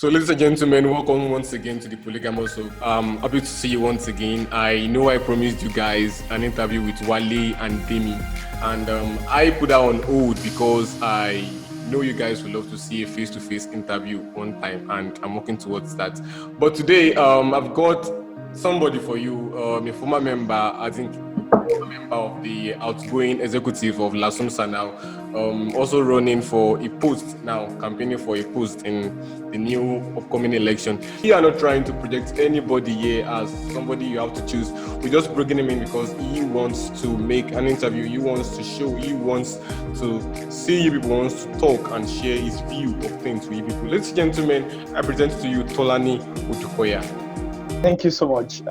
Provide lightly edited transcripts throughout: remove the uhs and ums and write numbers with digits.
So, ladies and gentlemen, welcome once again to the Polygamous Show. Happy to see you once again. I know I promised you guys an interview with Wale and Demi, and I put that on hold because I know you guys would love to see a face-to-face interview one time, and I'm working towards that. But today, I've got somebody for you, a former member, I think, a member of the outgoing executive of LASUMSA now, also running for a post now, campaigning for a post in the new upcoming election. We are not trying to project anybody here as somebody you have to choose. We're just bringing him in because he wants to make an interview, he wants to show, he wants to see you people, wants to talk and share his view of things with you people. Ladies and gentlemen, I present to you Tolani Odukoya. Thank you so much.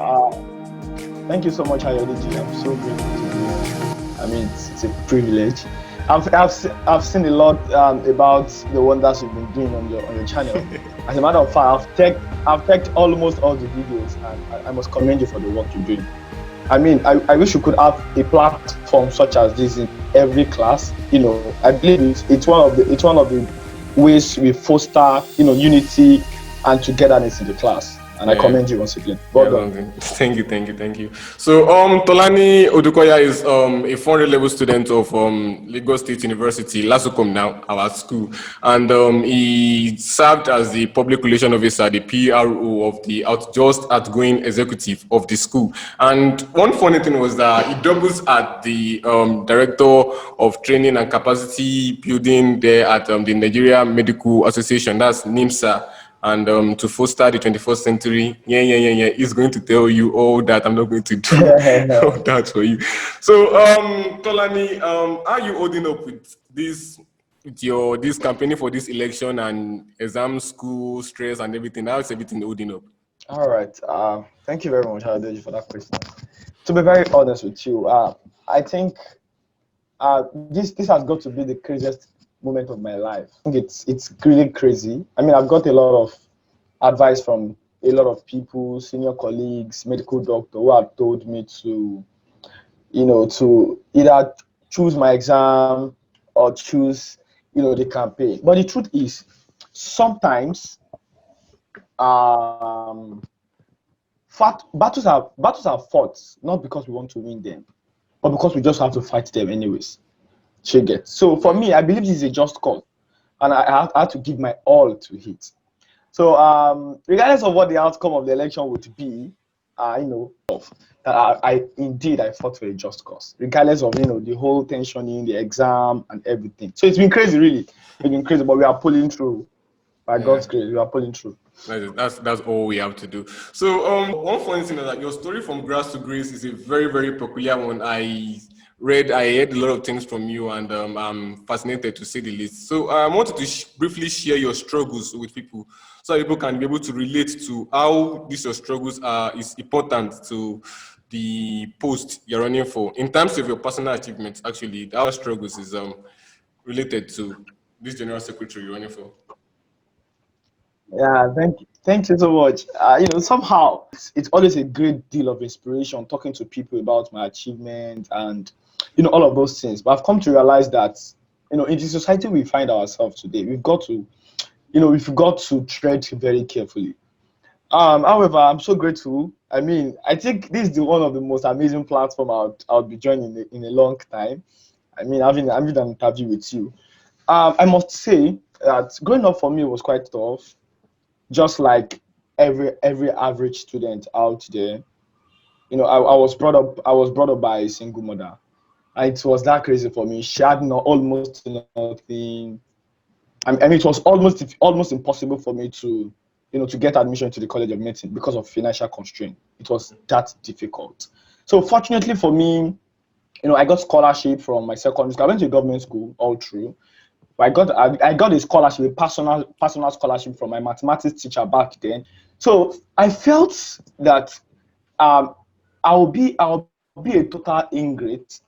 Thank you so much, Ayodeji. I'm so grateful to be here. I mean, it's a privilege. I've seen a lot about the wonders you've been doing on your channel. As a matter of fact, I've checked almost all the videos, and I must commend you for the work you're doing. I mean, I wish you could have a platform such as this in every class. You know, I believe it's one of the ways we foster, unity and togetherness in the class. And I commend you once again. Well done. Thank you. So, Tolani Odukoya is a 400 level student of Lagos State University, Lasucom now, our school. And he served as the public relation officer, the PRO of the outgoing executive of the school. And one funny thing was that he doubles at the director of training and capacity building there at the Nigeria Medical Association, that's NIMSA. And to foster the 21st century, he's going to tell you all that. I'm not going to do all that for you. So, Tolani, are you holding up with this campaigning for this election and exam, school, stress, and everything? How's everything holding up? All right. Thank you very much, Adeji, for that question. To be very honest with you, I think this has got to be the craziest moment of my life. I think it's really crazy. I mean, I've got a lot of advice from a lot of people, senior colleagues, medical doctor, who have told me to, to either choose my exam or choose, the campaign. But the truth is, sometimes battles are fought not because we want to win them, but because we just have to fight them anyways. So for me, I believe this is a just cause, and I had to give my all to it. So regardless of what the outcome of the election would be, I fought for a just cause, regardless of the whole tension in the exam and everything. So it's been crazy, really. It's been crazy, but we are pulling through. By God's grace, we are pulling through. That's all we have to do. So one funny thing is that your story from grass to grace is a very, very peculiar one. I heard a lot of things from you, and I'm fascinated to say the least. So I wanted to briefly share your struggles with people, so people can be able to relate to how these your struggles is important to the post you're running for. In terms of your personal achievements, actually, our struggles is related to this general secretary you're running for. Yeah, thank you so much. Somehow it's always a great deal of inspiration talking to people about my achievement and all of those things. But I've come to realize that in the society we find ourselves today, we've got to tread very carefully. However, I'm so grateful. I mean, I think this is one of the most amazing platforms I'll be joining in a long time. I mean, having an interview with you. I must say that growing up for me was quite tough. Just like every average student out there, I was brought up by a single mother, and it was that crazy for me. She had almost nothing. I mean, it was almost impossible for me to, to get admission to the College of Medicine because of financial constraint. It was that difficult. So fortunately for me, I got scholarship from my secondary school. I went to a government school all through. I got a scholarship, a personal scholarship from my mathematics teacher back then. So I felt that I'll be a total ingrate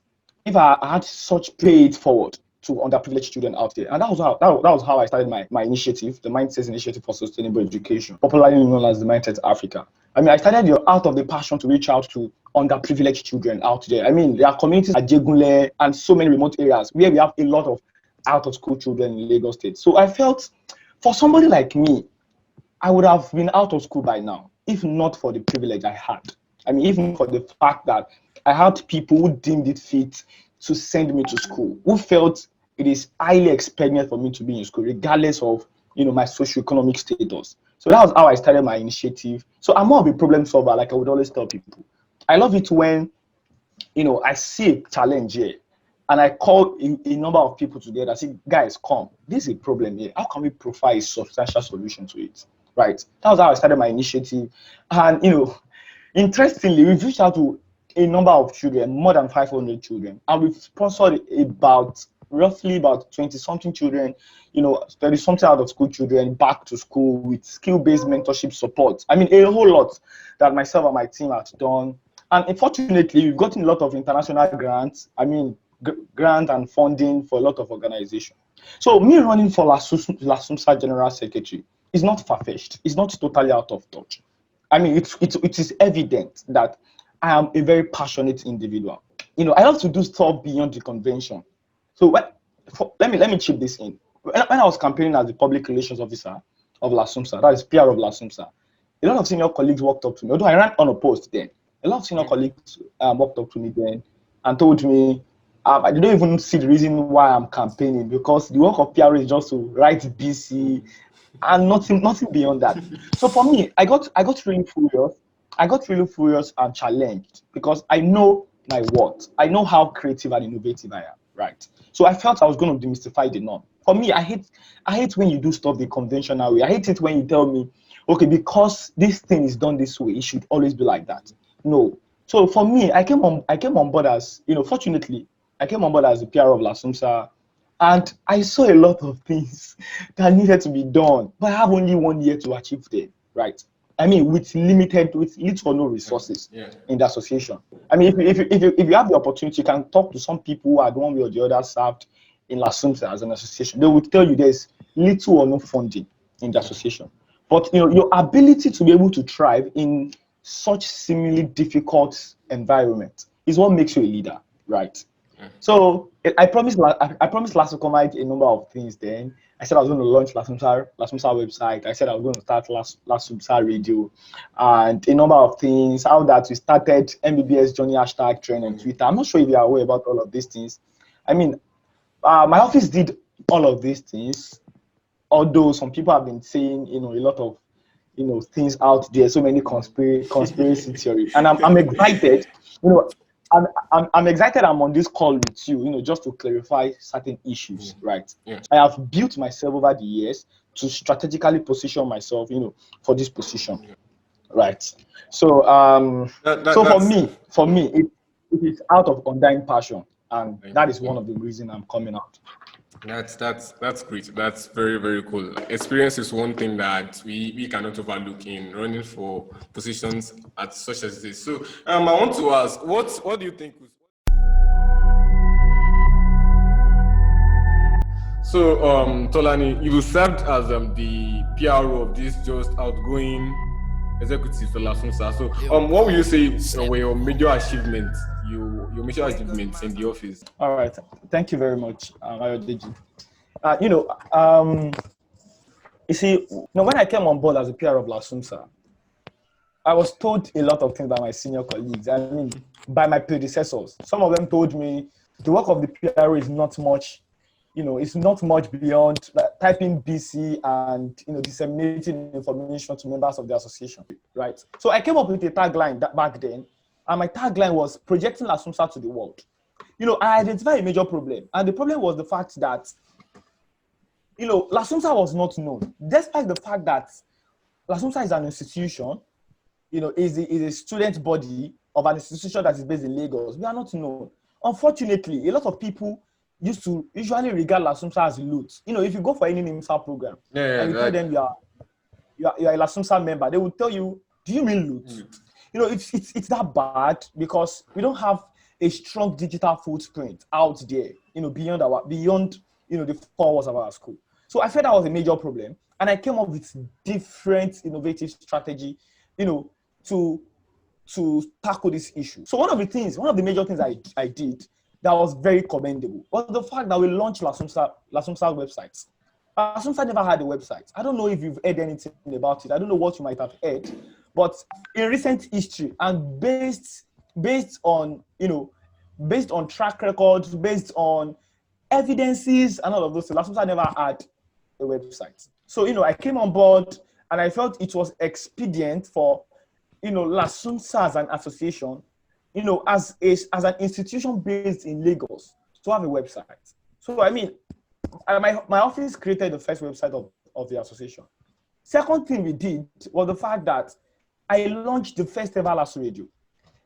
if I had such pay it forward to underprivileged children out there. And that was how I started my initiative, the Mindset Initiative for Sustainable Education, popularly known as the Mindset Africa. I mean, I started out of the passion to reach out to underprivileged children out there. I mean, there are communities at Jegunle and so many remote areas where we have a lot of out of school children in Lagos State. So I felt for somebody like me, I would have been out of school by now if not for the privilege I had. I mean, even for the fact that I had people who deemed it fit to send me to school, who felt it is highly expedient for me to be in school, regardless of my socioeconomic status. So that was how I started my initiative. So I'm more of a problem solver, like I would always tell people. I love it when I see a challenge here and I call a number of people together. I say, guys, come. This is a problem here. How can we provide a substantial solution to it? Right. That was how I started my initiative. And interestingly, we've reached out to a number of children, more than 500 children, and we've sponsored roughly about 20 something children, 30 something out of school children back to school with skill-based mentorship support. I mean, a whole lot that myself and my team have done. And unfortunately, we've gotten a lot of international grants. I mean, grant and funding for a lot of organizations. So me running for LASUMSA General Secretary is not far-fetched. It's not totally out of touch. I mean, it is evident that I am a very passionate individual. I love to do stuff beyond the convention. So let me chip this in. When I was campaigning as the public relations officer of LASUMSA, that is PR of LASUMSA, a lot of senior colleagues walked up to me. Although I ran unopposed then, a lot of senior colleagues walked up to me then and told me, I don't even see the reason why I'm campaigning, because the work of PR is just to write BC and nothing beyond that. So for me, I got really furious. I got really furious and challenged because I know my worth. I know how creative and innovative I am, right? So I felt I was going to demystify the norm. For me, I hate when you do stuff the conventional way. I hate it when you tell me, okay, because this thing is done this way, it should always be like that. No. So for me, I came on board as, fortunately, I came on board as the PR of LASUMSA, and I saw a lot of things that needed to be done, but I have only 1 year to achieve them, right? I mean, with little or no resources in the association. I mean, if you have the opportunity, you can talk to some people who had one way or the other served in LASUMSA as an association. They would tell you there's little or no funding in the association. But your ability to be able to thrive in such seemingly difficult environment is what makes you a leader, right? So I promised Lasucomite a number of things then. I said I was going to launch LASUMSA website. I said I was going to start LASUMSA radio and a number of things. How that we started MBBS Journey hashtag trend on Twitter. I'm not sure if you are aware about all of these things. I mean, my office did all of these things, although some people have been saying, a lot of, things out there, so many conspiracy theory. And I'm excited, I'm excited I'm on this call with you, just to clarify certain issues, right? I have built myself over the years to strategically position myself, for this position, right? So, for me, it is out of undying passion, and that is one of the reasons I'm coming out. That's great. That's very, very cool. Experience is one thing that we cannot overlook in running for positions at such as this. So I want to ask, what do you think? So Tolani, you served as the PRO of this just outgoing executive for LASUMSA. So what would you say were your major achievements? Your major achievements in the office? All right, thank you very much, Ayodeji. You see, when I came on board as a PR of LASUMSA, I was told a lot of things by my senior colleagues. I mean, by my predecessors. Some of them told me the work of the PRO is not much. It's not much beyond typing BC and disseminating information to members of the association, right? So I came up with a tagline back then, and my tagline was projecting LASUMSA to the world. I identified a major problem, and the problem was the fact that LASUMSA was not known, despite the fact that LASUMSA is an institution, is a student body of an institution that is based in Lagos. We are not known. Unfortunately, a lot of people used to usually regard LASUMSA as loot. If you go for any NIMSA program and you tell them you're a LASUMSA member, they will tell you, do you mean loot? It's that bad because we don't have a strong digital footprint out there, beyond the four walls of our school. So I felt that was a major problem, and I came up with different innovative strategy, to tackle this issue. So one of the major things I did that was very commendable was the fact that we launched LASUMSA websites. LASUMSA never had a website. I don't know if you've heard anything about it. I don't know what you might have heard, but in recent history and based on based on track records, based on evidences and all of those things, LASUMSA never had a website. So I came on board and I felt it was expedient for LASUMSA as an association, as an institution based in Lagos to have a website. So my office created the first website of the association. Second thing we did was the fact that I launched the first ever LASU radio.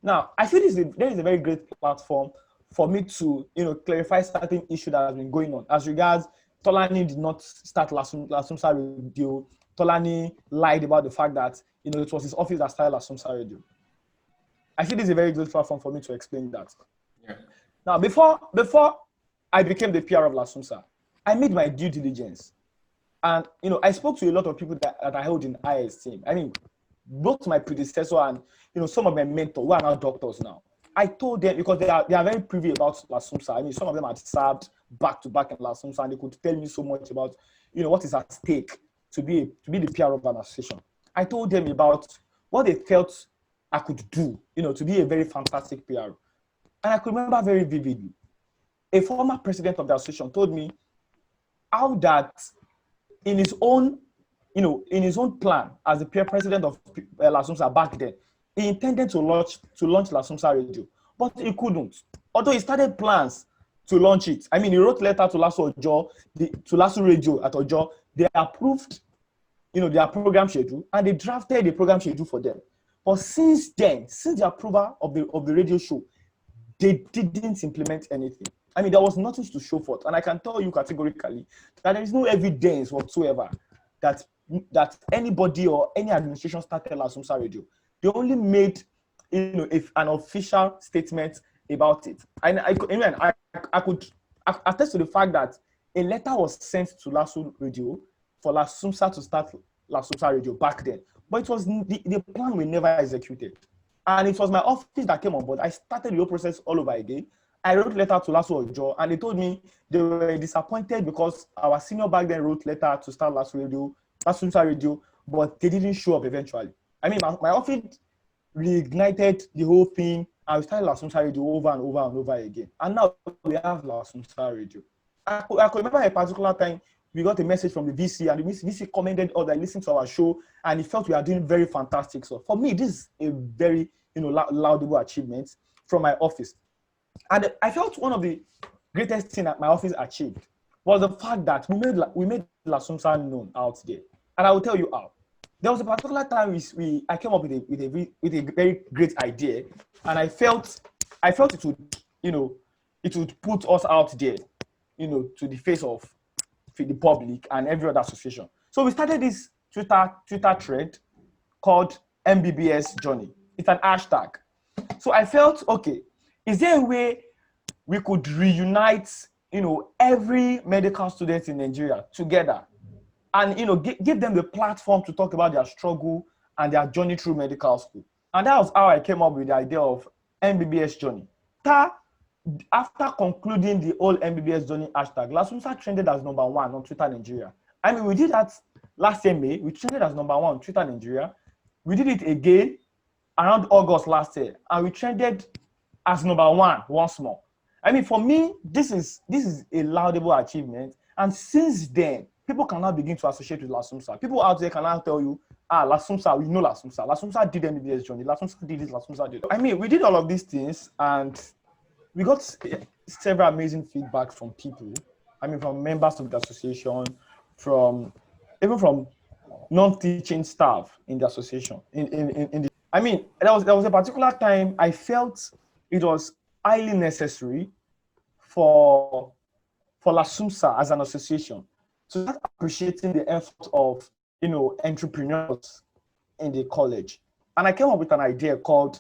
Now, I feel there is a very great platform for me to clarify certain issue that has been going on. As regards, Tolani did not start LASUMSA radio. Tolani lied about the fact that it was his office that started LASUMSA radio. I feel this is a very good platform for me to explain that. Yeah. Now, before I became the PR of LASUMSA, I made my due diligence. And, I spoke to a lot of people that I held in high esteem. I mean, both my predecessor and, some of my mentors who are now doctors now. I told them, because they are very privy about LASUMSA. I mean, some of them had served back to back in LASUMSA, and they could tell me so much about, what is at stake to be the PR of an association. I told them about what they felt I could do, to be a very fantastic PR. And I could remember very vividly, a former president of the association told me how that in his own plan as the peer president of LASUMSA back then, he intended to launch LASUMSA radio, but he couldn't. Although he started plans to launch it. I mean, he wrote letter to LASU Ojo, to LASU Radio at Ojo. They approved, their program schedule, and they drafted the program schedule for them. But since then, since the approval of the radio show, they didn't implement anything. I mean, there was nothing to show for it. And I can tell you categorically that there is no evidence whatsoever that anybody or any administration started LASUMSA radio. They only made, an official statement about it. And I could attest to the fact that a letter was sent to LASU Radio for LASUMSA to start LASUMSA radio back then. But it was the plan was never executed. And it was my office that came on board. I started the whole process all over again. I wrote letter to LASU Ojo, and they told me they were disappointed because our senior back then wrote letter to start LASUMSA radio, but they didn't show up eventually. I mean, my office reignited the whole thing, and we started LASUMSA radio over and over and over again. And now we have LASUMSA radio. I could remember a particular time we got a message from the VC, and the VC commended us that listened to our show, and he felt we are doing very fantastic. So for me, this is a very laudable achievement from my office. And I felt one of the greatest things that my office achieved was the fact that we made LASUMSA known out there. And I will tell you how. There was a particular time I came up with a very great idea, and I felt it would put us out there, to the face of the public and every other association. So we started this Twitter thread called MBBS Journey. It's an hashtag. So I felt, okay, is there a way we could reunite, every medical student in Nigeria together and, give them the platform to talk about their struggle and their journey through medical school? And that was how I came up with the idea of MBBS Journey. After concluding the whole MBBS Journey hashtag, LASUMSA trended as #1 on Twitter Nigeria. I mean, we did that last year, May. We trended as #1 on Twitter Nigeria. We did it again around August last year, and we trended as #1 once more. I mean, for me, this is a laudable achievement. And since then, people can now begin to associate with LASUMSA. People out there can now tell you, LASUMSA, we know LASUMSA. LASUMSA did MBBS Journey. LASUMSA did this, LASUMSA did. I mean, we did all of these things, and we got several amazing feedback from people. I mean, from members of the association, even from non-teaching staff in the association. I mean, there was a particular time I felt it was highly necessary for LASUMSA as an association to start appreciating the effort of entrepreneurs in the college. And I came up with an idea called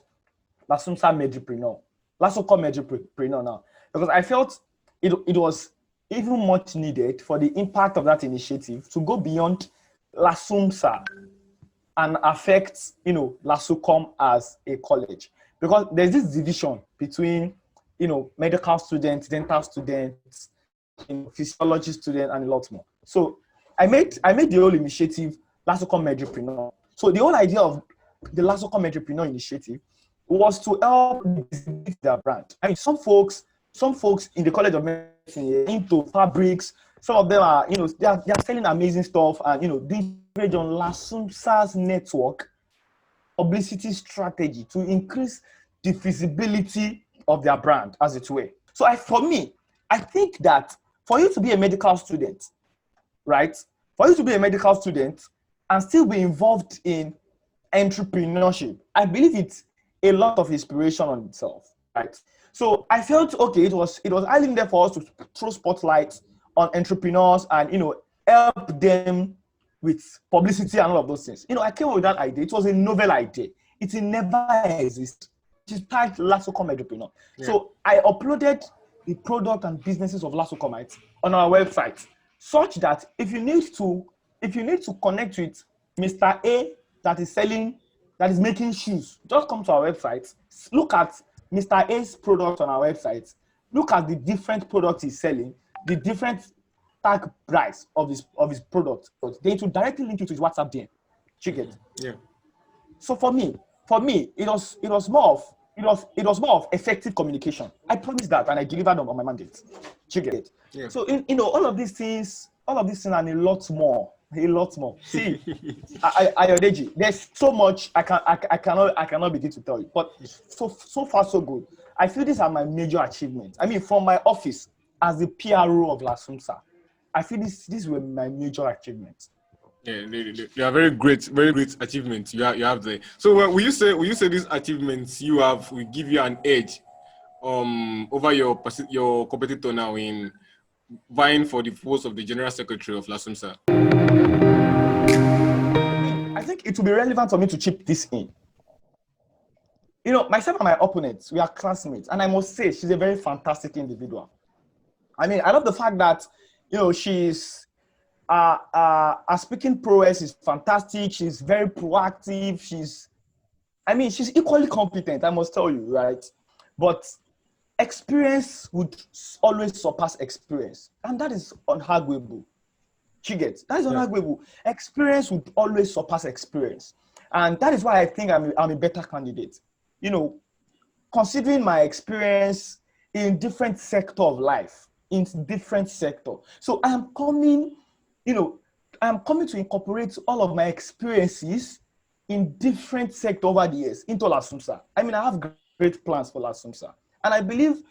LASUMSA Medipreneur. Lasucom Medipreneur now, because I felt it was even much needed for the impact of that initiative to go beyond LASUMSA and affect Lasucom as a college, because there's this division between medical students, dental students, physiology students, and a lot more. So made the whole initiative Lasucom Entrepreneur. So the whole idea of the Lasucom Entrepreneur initiative was to help visibility their brand. I mean, some folks in the College of Medicine are into fabrics. Some of them are, they are selling amazing stuff, and they trade on LASUMSA's network publicity strategy to increase the visibility of their brand, as it were. So for me, I think that for you to be a medical student, right? For you to be a medical student and still be involved in entrepreneurship, I believe it's a lot of inspiration on itself, right? So I felt, okay, it was highly there for us to throw spotlight on entrepreneurs and, help them with publicity and all of those things. I came up with that idea. It was a novel idea. It never existed. It is tagged Lasucom Entrepreneur. Yeah. So I uploaded the product and businesses of Lasucomites on our website, such that if you need to connect with Mr. A that is making shoes, just come to our website, look at Mr. A's product on our website, look at the different products he's selling, the different tag price of his product. They to directly link you to his WhatsApp DM. Check it. Yeah. So for me, it was more of effective communication. I promised that, and I delivered on my mandate. Check it. Yeah. So all of these things and a lot more. See, I there's so much I cannot begin to tell you. But so far so good. I feel these are my major achievements. I mean, from my office as the PRO of LASUMSA, I feel these were my major achievements. Yeah, they are very great achievements you have there. So will you say these achievements you have will give you an edge over your competitor now in vying for the post of the General Secretary of LASUMSA? I think it will be relevant for me to chip this in. Myself and my opponents, we are classmates, and I must say she's a very fantastic individual. I mean, I love the fact that she's her speaking prowess is fantastic. She's very proactive. She's equally competent, I must tell you, right? But experience would always surpass experience, and that is unarguable. That is unarguable. Experience would always surpass experience, and that is why I think I'm a better candidate. Considering my experience in different sector of life, So I am coming to incorporate all of my experiences in different sector over the years into LASUMSA. I mean, I have great plans for LASUMSA, and I believe,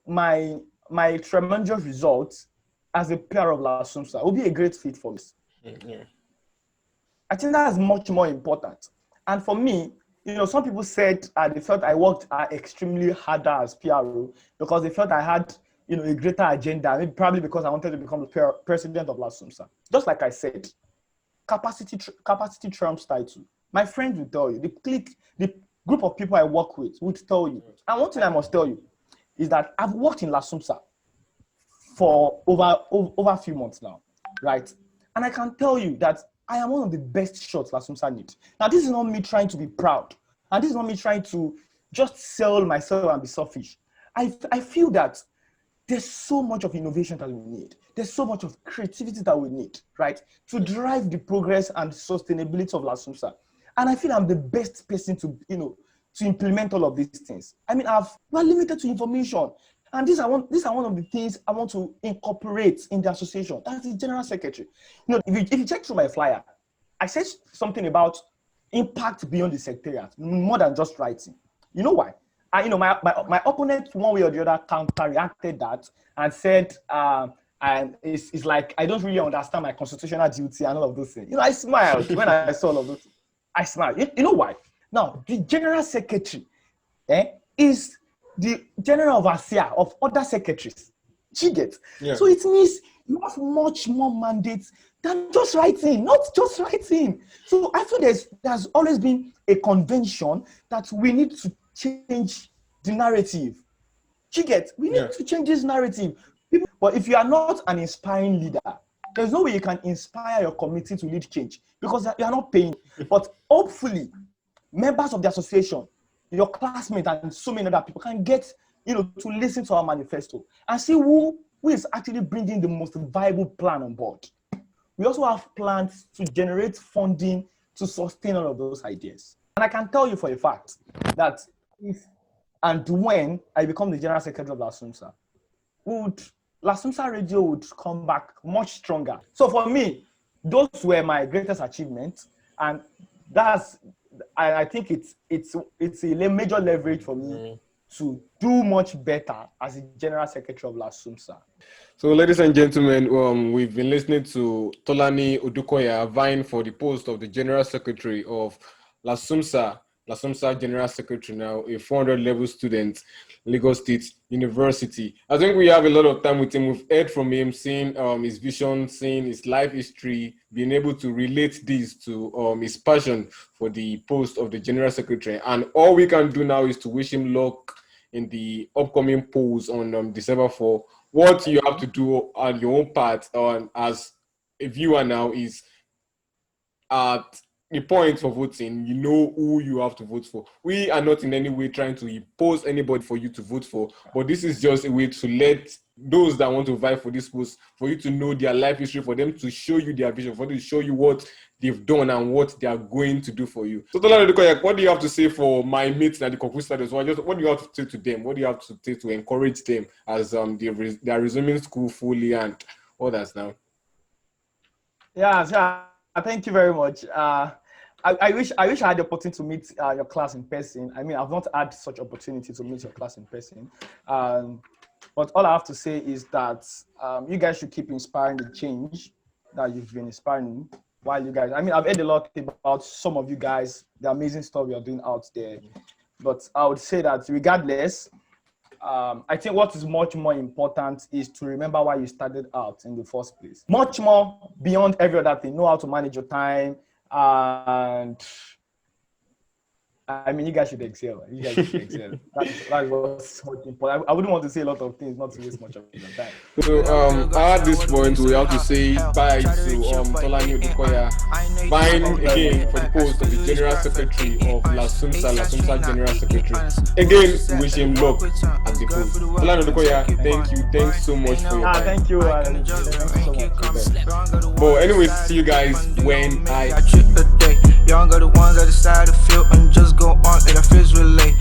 my tremendous results as a PR of LASUMSA will be a great fit for this. Yeah. I think that is much more important. And for me, some people said they felt I worked extremely harder as PRO because they felt I had, a greater agenda, maybe probably because I wanted to become the president of LASUMSA. Just like I said, capacity trumps title. My friends will tell you, the group of people I work with would tell you. And one thing I must tell you is that I've worked in LASUMSA for over a few months now, right? And I can tell you that I am one of the best shots LASUMSA needs. Now, this is not me trying to be proud, and this is not me trying to just sell myself and be selfish. I feel that there's so much of innovation that we need. There's so much of creativity that we need, right? To drive the progress and sustainability of LASUMSA. And I feel I'm the best person to implement all of these things. I mean, we're limited to information. And these are one of the things I want to incorporate in the association. That's the general secretary. If you check through my flyer, I said something about impact beyond the secretariat, more than just writing. You know why? My opponent, one way or the other, counter-reacted that and said, it's like, I don't really understand my constitutional duty and all of those things. I smiled when I saw all of those. I smiled. You know why? Now, the general secretary is the general overseer of other secretaries. Yeah. So it means you have much more mandates than just writing, not just writing. So I feel there's always been a convention that we need to change the narrative. We need to change this narrative. But if you are not an inspiring leader, there's no way you can inspire your committee to lead change because you are not paying. But hopefully, members of the association, your classmates, and so many other people can get, to listen to our manifesto and see who is actually bringing the most viable plan on board. we also have plans to generate funding to sustain all of those ideas. And I can tell you for a fact that if and when I become the General Secretary of LASUMSA, LASUMSA Radio would come back much stronger. So for me, those were my greatest achievements, and I think it's a major leverage for me to do much better as the General Secretary of LASUMSA. So, ladies and gentlemen, we've been listening to Tolani Odukoya vying for the post of the General Secretary of LASUMSA General Secretary now, a 400-level student, Lagos State University. I think we have a lot of time with him. We've heard from him, seeing his vision, seeing his life history, being able to relate this to his passion for the post of the General Secretary. And all we can do now is to wish him luck in the upcoming polls on December 4. What you have to do on your own part as a viewer now is at the point for voting, you know who you have to vote for. We are not in any way trying to impose anybody for you to vote for, but this is just a way to let those that want to vie for this post, for you to know their life history, for them to show you their vision, for them to show you what they've done and what they are going to do for you. So, Tolani, what do you have to say for my mates at the Conclude Studies? What do you have to say to them? What do you have to say to encourage them as they are resuming school fully and all that now? Yeah, thank you very much. I wish I had the opportunity to meet your class in person. I mean, I've not had such opportunity to meet your class in person. But all I have to say is that you guys should keep inspiring the change that you've been inspiring while you guys. I mean, I've heard a lot about some of you guys, the amazing stuff you're doing out there. But I would say that regardless, I think what is much more important is to remember why you started out in the first place. Much more beyond every other thing. Know how to manage your time. And I mean, you guys should excel. You guys should excel. That's what's much important. I wouldn't want to say a lot of things, not to waste much of your time. So at this point, we have to say bye to Tolani Odukoya, vying again for the post of the General Secretary of LASUMSA General Secretary. Again, wish him luck at the post. Tolani Odukoya, thank you. Thanks so much for your time. Thank you. Thank you so much. But anyways, see you guys when I. Young are the ones that decide to feel and just go on, and I feels relate.